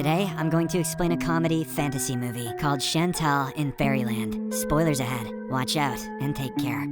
Today, I'm going to explain a comedy fantasy movie called Chantal in Fairyland. Spoilers ahead. Watch out and take care.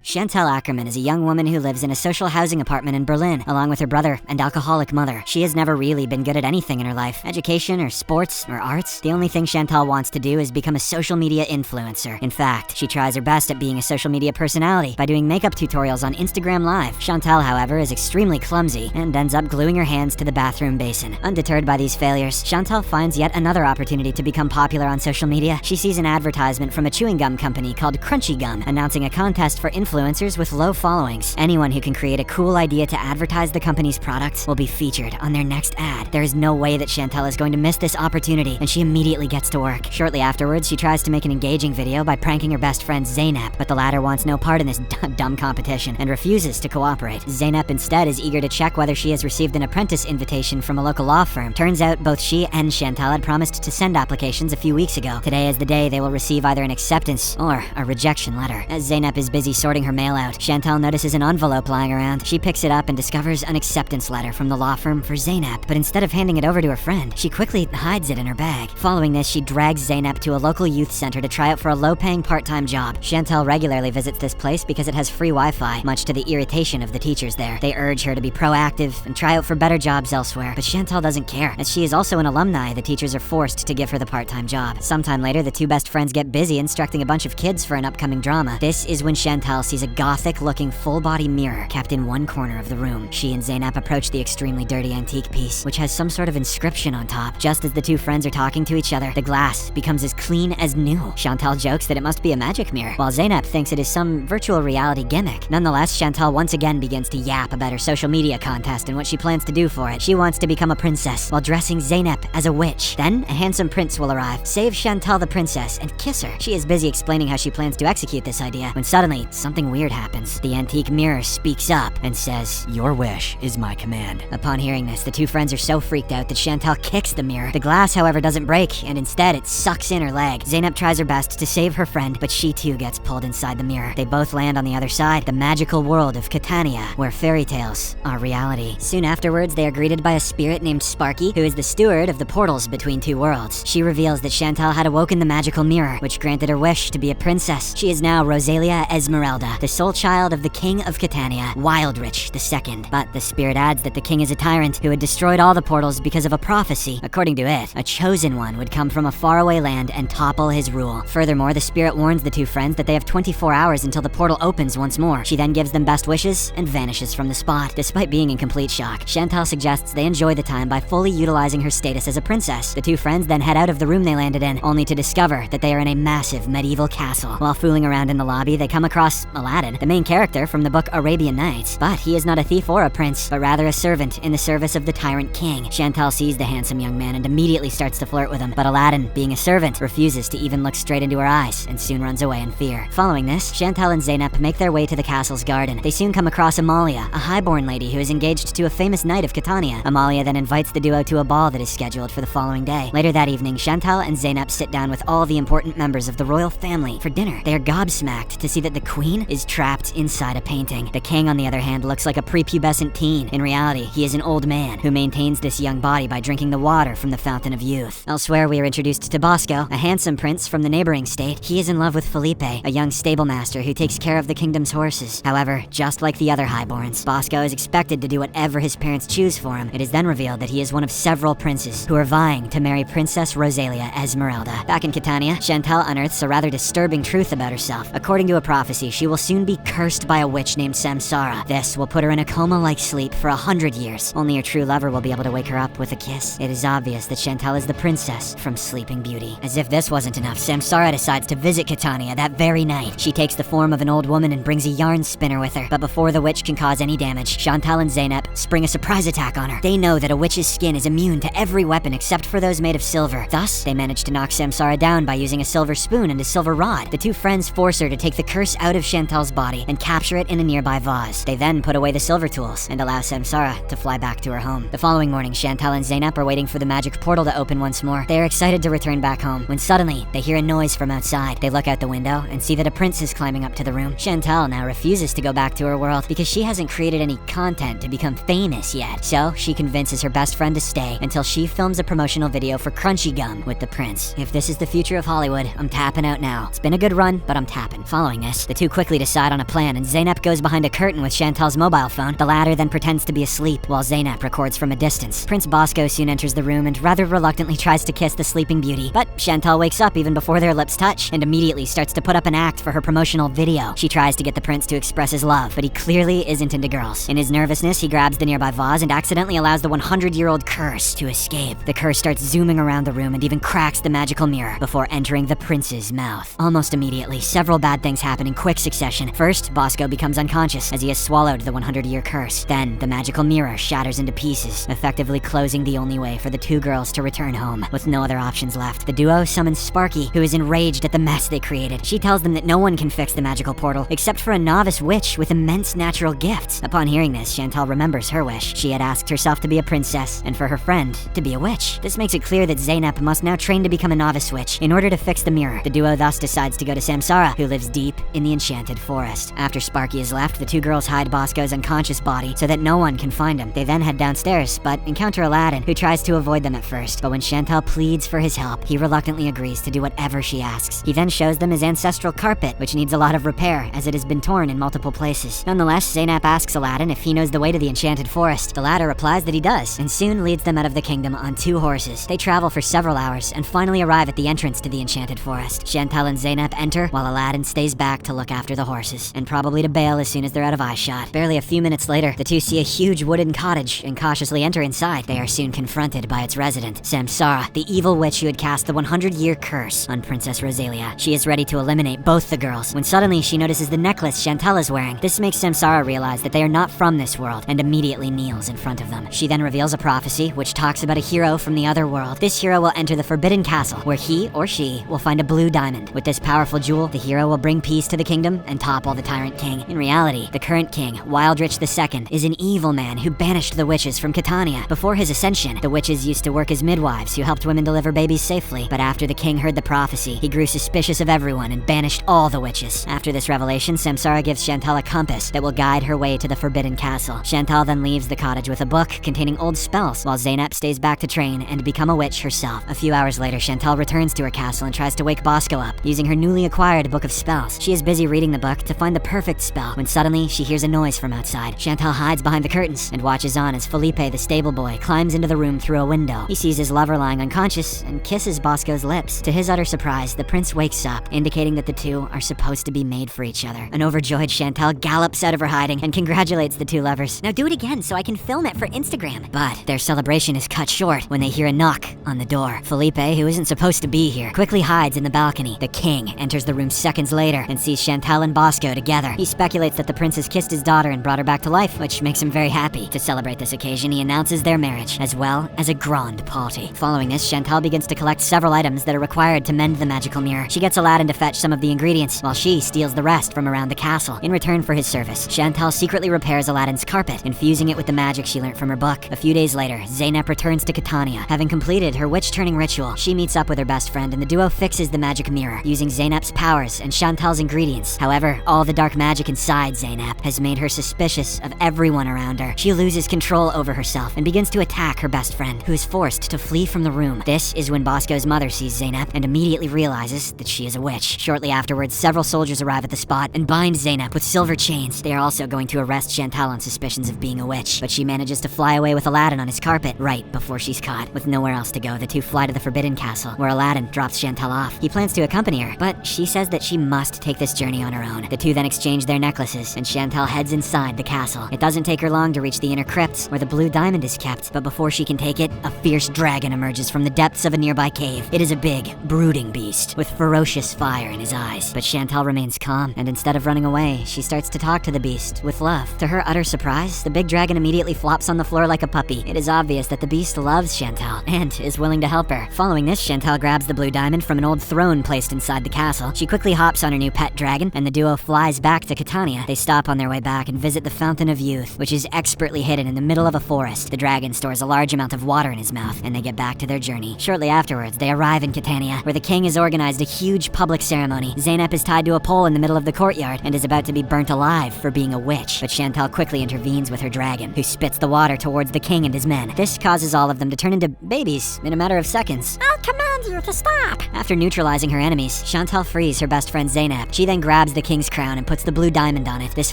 Chantal Akerman is a young woman who lives in a social housing apartment in Berlin, along with her brother and alcoholic mother. She has never really been good at anything in her life, education or sports or arts. The only thing Chantal wants to do is become a social media influencer. In fact, she tries her best at being a social media personality by doing makeup tutorials on Instagram Live. Chantal, however, is extremely clumsy and ends up gluing her hands to the bathroom basin. Undeterred by these failures, Chantal finds yet another opportunity to become popular on social media. She sees an advertisement from a chewing gum company called Crunchy Gum, announcing a contest for influencers with low followings. Anyone who can create a cool idea to advertise the company's products will be featured on their next ad. There is no way that Chantal is going to miss this opportunity, and she immediately gets to work. Shortly afterwards, she tries to make an engaging video by pranking her best friend Zeynep, but the latter wants no part in this dumb competition and refuses to cooperate. Zeynep instead is eager to check whether she has received an apprentice invitation from a local law firm. Turns out both she and Chantal had promised to send applications a few weeks ago. Today is the day they will receive either an acceptance or a rejection letter. As Zeynep is busy sorting her mail out, Chantal notices an envelope lying around. She picks it up and discovers an acceptance letter from the law firm for Zeynep, but instead of handing it over to her friend, she quickly hides it in her bag. Following this, she drags Zeynep to a local youth center to try out for a low-paying part-time job. Chantal regularly visits this place because it has free Wi-Fi, much to the irritation of the teachers there. They urge her to be proactive and try out for better jobs elsewhere, but Chantal doesn't care. As she is also an alumni, the teachers are forced to give her the part-time job. Sometime later, the two best friends get busy instructing a bunch of kids for an upcoming drama. This is when Chantal sees a gothic-looking full-body mirror kept in one corner of the room. She and Zeynep approach the extremely dirty antique piece, which has some sort of inscription on top. Just as the two friends are talking to each other, the glass becomes as clean as new. Chantal jokes that it must be a magic mirror, while Zeynep thinks it is some virtual reality gimmick. Nonetheless, Chantal once again begins to yap about her social media contest and what she plans to do for it. She wants to become a princess while dressing Zeynep as a witch. Then, a handsome prince will arrive, save Chantal the princess, and kiss her. She is busy explaining how she plans to execute this idea, when suddenly, something weird happens. The antique mirror speaks up and says, "Your wish is my command." Upon hearing this, the two friends are so freaked out that Chantal kicks the mirror. The glass, however, doesn't break, and instead it sucks in her leg. Zeynep tries her best to save her friend, but she too gets pulled inside the mirror. They both land on the other side, the magical world of Catania, where fairy tales are reality. Soon afterwards, they are greeted by a spirit named Sparky, who is the steward of the portals between two worlds. She reveals that Chantal had awoken the magical mirror, which granted her wish to be a princess. She is now Rosalia Esmeralda, the sole child of the King of Catania, Wildrich II. But the spirit adds that the king is a tyrant who had destroyed all the portals because of a prophecy. According to it, a chosen one would come from a faraway land and topple his rule. Furthermore, the spirit warns the two friends that they have 24 hours until the portal opens once more. She then gives them best wishes and vanishes from the spot. Despite being in complete shock, Chantal suggests they enjoy the time by fully utilizing her status as a princess. The two friends then head out of the room they landed in, only to discover that they are in a massive medieval castle. While fooling around in the lobby, they come across Aladdin, the main character from the book Arabian Nights. But he is not a thief or a prince, but rather a servant in the service of the tyrant king. Chantal sees the handsome young man and immediately starts to flirt with him, but Aladdin, being a servant, refuses to even look straight into her eyes and soon runs away in fear. Following this, Chantal and Zeynep make their way to the castle's garden. They soon come across Amalia, a highborn lady who is engaged to a famous knight of Catania. Amalia then invites the duo to a ball that is scheduled for the following day. Later that evening, Chantal and Zeynep sit down with all the important members of the royal family for dinner. They are gobsmacked to see that the queen is trapped inside a painting. The king, on the other hand, looks like a prepubescent teen. In reality, he is an old man who maintains this young body by drinking the water from the fountain of youth. Elsewhere, we are introduced to Bosco, a handsome prince from the neighboring state. He is in love with Felipe, a young stablemaster who takes care of the kingdom's horses. However, just like the other highborns, Bosco is expected to do whatever his parents choose for him. It is then revealed that he is one of several princes who are vying to marry Princess Rosalia Esmeralda. Back in Catania, Chantal unearths a rather disturbing truth about herself. According to a prophecy, she will soon be cursed by a witch named Samsara. This will put her in a coma-like sleep for 100 years. Only her true lover will be able to wake her up with a kiss. It is obvious that Chantal is the princess from Sleeping Beauty. As if this wasn't enough, Samsara decides to visit Catania that very night. She takes the form of an old woman and brings a yarn spinner with her. But before the witch can cause any damage, Chantal and Zeynep spring a surprise attack on her. They know that a witch's skin is immune to every weapon except for those made of silver. Thus, they manage to knock Samsara down by using a silver spoon and a silver rod. The two friends force her to take the curse out of Chantal Chantal's body and capture it in a nearby vase. They then put away the silver tools and allow Samsara to fly back to her home. The following morning, Chantal and Zeynep are waiting for the magic portal to open once more. They are excited to return back home when suddenly they hear a noise from outside. They look out the window and see that a prince is climbing up to the room. Chantal now refuses to go back to her world because she hasn't created any content to become famous yet. So she convinces her best friend to stay until she films a promotional video for Crunchy Gum with the prince. If this is the future of Hollywood, I'm tapping out now. It's been a good run, but I'm tapping. Following this, the two quickly decide on a plan and Zeynep goes behind a curtain with Chantal's mobile phone. The latter then pretends to be asleep while Zeynep records from a distance. Prince Bosco soon enters the room and rather reluctantly tries to kiss the sleeping beauty, but Chantal wakes up even before their lips touch and immediately starts to put up an act for her promotional video. She tries to get the prince to express his love, but he clearly isn't into girls. In his nervousness, he grabs the nearby vase and accidentally allows the 100-year-old curse to escape. The curse starts zooming around the room and even cracks the magical mirror before entering the prince's mouth. Almost immediately, several bad things happen in quick succession. First, Bosco becomes unconscious as he has swallowed the 100-year curse. Then, the magical mirror shatters into pieces, effectively closing the only way for the two girls to return home. With no other options left, the duo summons Sparky, who is enraged at the mess they created. She tells them that no one can fix the magical portal except for a novice witch with immense natural gifts. Upon hearing this, Chantal remembers her wish. She had asked herself to be a princess and for her friend to be a witch. This makes it clear that Zeynep must now train to become a novice witch in order to fix the mirror. The duo thus decides to go to Samsara, who lives deep in the enchanted forest. After Sparky is left, the two girls hide Bosco's unconscious body so that no one can find him. They then head downstairs, but encounter Aladdin, who tries to avoid them at first. But when Chantal pleads for his help, he reluctantly agrees to do whatever she asks. He then shows them his ancestral carpet, which needs a lot of repair as it has been torn in multiple places. Nonetheless, Zeynep asks Aladdin if he knows the way to the enchanted forest. The latter replies that he does, and soon leads them out of the kingdom on 2 horses. They travel for several hours and finally arrive at the entrance to the enchanted forest. Chantal and Zeynep enter while Aladdin stays back to look after the horses, and probably to bail as soon as they're out of eyeshot. Barely a few minutes later, the two see a huge wooden cottage and cautiously enter inside. They are soon confronted by its resident, Samsara, the evil witch who had cast the 100-year curse on Princess Rosalia. She is ready to eliminate both the girls when suddenly she notices the necklace Chantal is wearing. This makes Samsara realize that they are not from this world and immediately kneels in front of them. She then reveals a prophecy which talks about a hero from the other world. This hero will enter the Forbidden Castle where he or she will find a blue diamond. With this powerful jewel, the hero will bring peace to the kingdom and topple the tyrant king. In reality, the current king, Wildrich II, is an evil man who banished the witches from Catania. Before his ascension, the witches used to work as midwives who helped women deliver babies safely. But after the king heard the prophecy, he grew suspicious of everyone and banished all the witches. After this revelation, Samsara gives Chantal a compass that will guide her way to the Forbidden Castle. Chantal then leaves the cottage with a book containing old spells, while Zeynep stays back to train and become a witch herself. A few hours later, Chantal returns to her castle and tries to wake Bosco up using her newly acquired book of spells. She is busy reading the book to find the perfect spell when suddenly she hears a noise from outside. Chantal hides behind the curtains and watches on as Felipe, the stable boy, climbs into the room through a window. He sees his lover lying unconscious and kisses Bosco's lips. To his utter surprise, the prince wakes up, indicating that the two are supposed to be made for each other. An overjoyed Chantal gallops out of her hiding and congratulates the two lovers. Now do it again so I can film it for Instagram. But their celebration is cut short when they hear a knock on the door. Felipe, who isn't supposed to be here, quickly hides in the balcony. The king enters the room seconds later and sees Chantal and Bosco together. He speculates that the prince has kissed his daughter and brought her back to life, which makes him very happy. To celebrate this occasion, he announces their marriage, as well as a grand party. Following this, Chantal begins to collect several items that are required to mend the magical mirror. She gets Aladdin to fetch some of the ingredients, while she steals the rest from around the castle. In return for his service, Chantal secretly repairs Aladdin's carpet, infusing it with the magic she learned from her book. A few days later, Zeynep returns to Catania. Having completed her witch-turning ritual, she meets up with her best friend and the duo fixes the magic mirror, using Zeynep's powers and Chantal's ingredients. However, all the dark magic inside Zeynep has made her suspicious of everyone around her. She loses control over herself and begins to attack her best friend, who is forced to flee from the room. This is when Bosco's mother sees Zeynep and immediately realizes that she is a witch. Shortly afterwards, several soldiers arrive at the spot and bind Zeynep with silver chains. They are also going to arrest Chantal on suspicions of being a witch, but she manages to fly away with Aladdin on his carpet right before she's caught. With nowhere else to go, the two fly to the Forbidden Castle, where Aladdin drops Chantal off. He plans to accompany her, but she says that she must take this journey on her own. The two then exchange their necklaces, and Chantal heads inside the castle. It doesn't take her long to reach the inner crypts, where the blue diamond is kept, but before she can take it, a fierce dragon emerges from the depths of a nearby cave. It is a big, brooding beast, with ferocious fire in his eyes. But Chantal remains calm, and instead of running away, she starts to talk to the beast with love. To her utter surprise, the big dragon immediately flops on the floor like a puppy. It is obvious that the beast loves Chantal, and is willing to help her. Following this, Chantal grabs the blue diamond from an old throne placed inside the castle. She quickly hops on her new pet dragon, and the the duo flies back to Catania, they stop on their way back and visit the Fountain of Youth, which is expertly hidden in the middle of a forest. The dragon stores a large amount of water in his mouth, and they get back to their journey. Shortly afterwards, they arrive in Catania, where the king has organized a huge public ceremony. Zeynep is tied to a pole in the middle of the courtyard and is about to be burnt alive for being a witch, but Chantal quickly intervenes with her dragon, who spits the water towards the king and his men. This causes all of them to turn into babies in a matter of seconds. I'll command you to stop. After neutralizing her enemies, Chantal frees her best friend Zeynep. She then grabs the king's crown and puts the blue diamond on it. This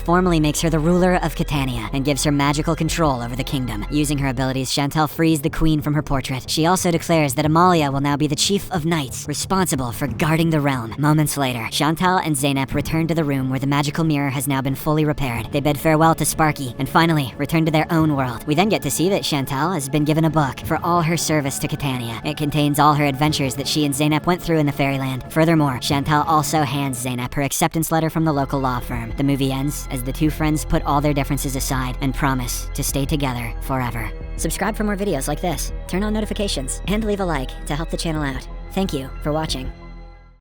formally makes her the ruler of Catania and gives her magical control over the kingdom. Using her abilities, Chantal frees the queen from her portrait. She also declares that Amalia will now be the chief of knights, responsible for guarding the realm. Moments later, Chantal and Zeynep return to the room where the magical mirror has now been fully repaired. They bid farewell to Sparky and finally return to their own world. We then get to see that Chantal has been given a book for all her service to Catania. It contains all her adventures that she and Zeynep went through in the fairyland. Furthermore, Chantal also hands Zeynep her acceptance letter from the local law firm. The movie ends as the two friends put all their differences aside and promise to stay together forever. Subscribe for more videos like this, turn on notifications, and leave a like to help the channel out. Thank you for watching.